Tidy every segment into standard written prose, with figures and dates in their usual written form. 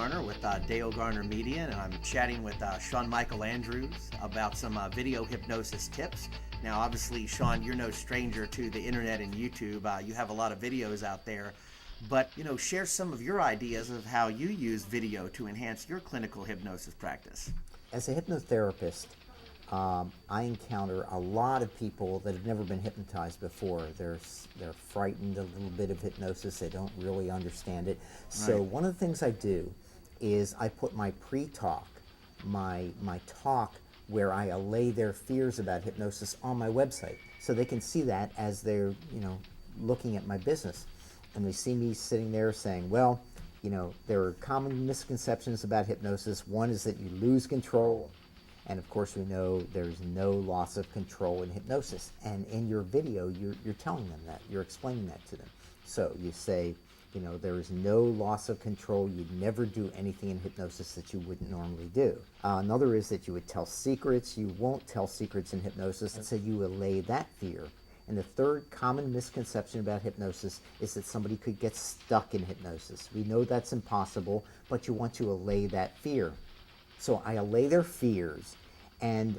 Garner with Dale Garner Media, and I'm chatting with Sean Michael Andrews about some video hypnosis tips. Now, obviously, Sean, you're no stranger to the internet and YouTube. You have a lot of videos out there, but share some of your ideas of how you use video to enhance your clinical hypnosis practice. As a hypnotherapist, I encounter a lot of people that have never been hypnotized before. They're frightened a little bit of hypnosis. They don't really understand it. So one of the things I do is I put my pre-talk, my talk where I allay their fears about hypnosis on my website, so they can see that as they're looking at my business, and they see me sitting there saying, well, there are common misconceptions about hypnosis. One is that you lose control. And of course, we know there's no loss of control in hypnosis. And in your video, you're telling them that. You're explaining that to them. So you say, there is no loss of control. You'd never do anything in hypnosis that you wouldn't normally do. Another is that you would tell secrets. You won't tell secrets in hypnosis. And so you allay that fear. And the third common misconception about hypnosis is that somebody could get stuck in hypnosis. We know that's impossible, but you want to allay that fear. So I allay their fears, and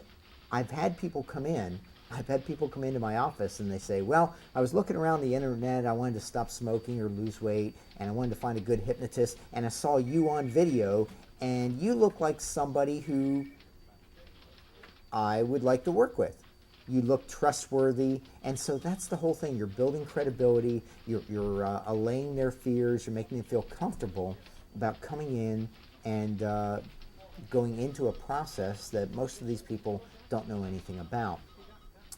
I've had people come into my office and they say, well, I was looking around the internet, I wanted to stop smoking or lose weight, and I wanted to find a good hypnotist, and I saw you on video, and you look like somebody who I would like to work with. You look trustworthy, and so that's the whole thing. You're building credibility, you're allaying their fears, you're making them feel comfortable about coming in and going into a process that most of these people don't know anything about.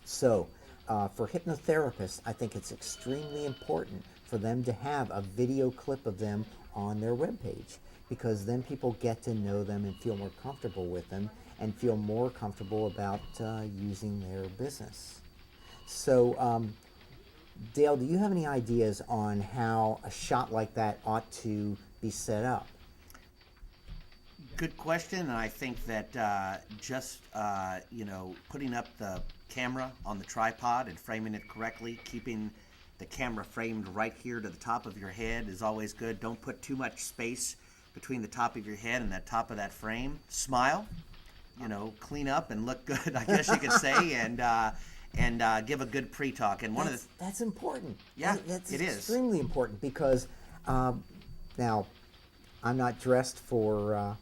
So for hypnotherapists, I think it's extremely important for them to have a video clip of them on their webpage, because then people get to know them and feel more comfortable with them and feel more comfortable about using their business. So Dale, do you have any ideas on how a shot like that ought to be set up? Good question, and I think that just putting up the camera on the tripod and framing it correctly, keeping the camera framed right here to the top of your head is always good. Don't put too much space between the top of your head and the top of that frame. Smile, clean up and look good, I guess you could say, and give a good pre-talk. And that's important. Yeah, that's it is extremely important, because now I'm not dressed for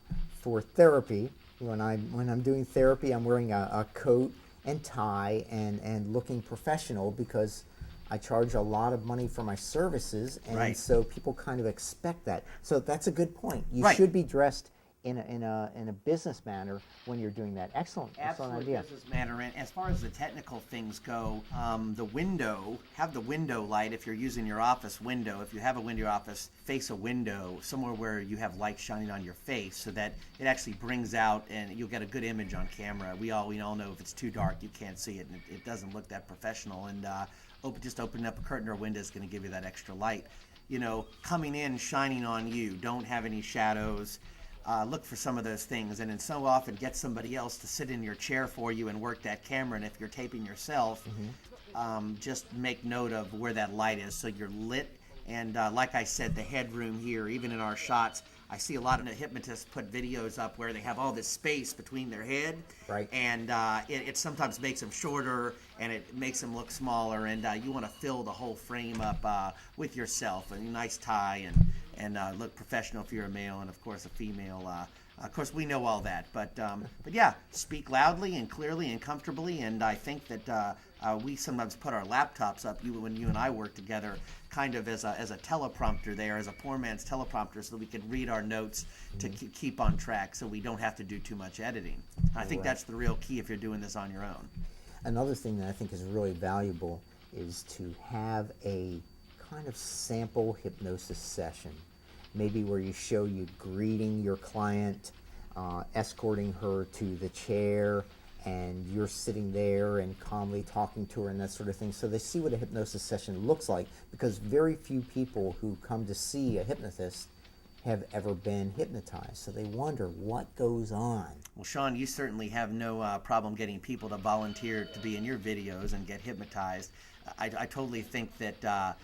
therapy. When I'm doing therapy, I'm wearing a coat and tie and looking professional, because I charge a lot of money for my services, and so people kind of expect that. So that's a good point. You should be dressed in a business manner when you're doing that. Excellent idea. Business manner. And as far as the technical things go, have the window light. If you're using your office window, if you have a window in your office, face a window somewhere where you have light shining on your face, so that it actually brings out, and you'll get a good image on camera. We all know if it's too dark, you can't see it, and it doesn't look that professional. And just opening up a curtain or window is going to give you that extra light. Coming in, shining on you. Don't have any shadows. Look for some of those things, and then so often get somebody else to sit in your chair for you and work that camera. And if you're taping yourself, just make note of where that light is, so you're lit. And like I said, the headroom here, even in our shots, I see a lot of the hypnotists put videos up where they have all this space between their head, and it sometimes makes them shorter, and it makes them look smaller, and you want to fill the whole frame up with yourself, a nice tie, and look professional if you're a male, and of course a female. Of course, we know all that, but yeah, speak loudly and clearly and comfortably. And I think that we sometimes put our laptops up, when you and I work together, kind of as a teleprompter there, as a poor man's teleprompter, so that we can read our notes to keep on track, so we don't have to do too much editing. I think that's the real key if you're doing this on your own. Another thing that I think is really valuable is to have a kind of sample hypnosis session, maybe where you show you greeting your client, escorting her to the chair, and you're sitting there and calmly talking to her and that sort of thing, so they see what a hypnosis session looks like, because very few people who come to see a hypnotist have ever been hypnotized, so they wonder what goes on. Well, Sean, you certainly have no problem getting people to volunteer to be in your videos and get hypnotized. I totally think that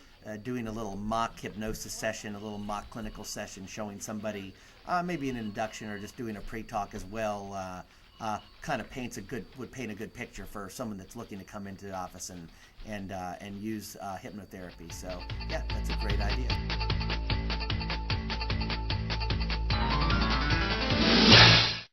doing a little mock hypnosis session, a little mock clinical session, showing somebody maybe an induction or just doing a pre-talk as well, kind of would paint a good picture for someone that's looking to come into the office and use hypnotherapy. So yeah, that's a great idea.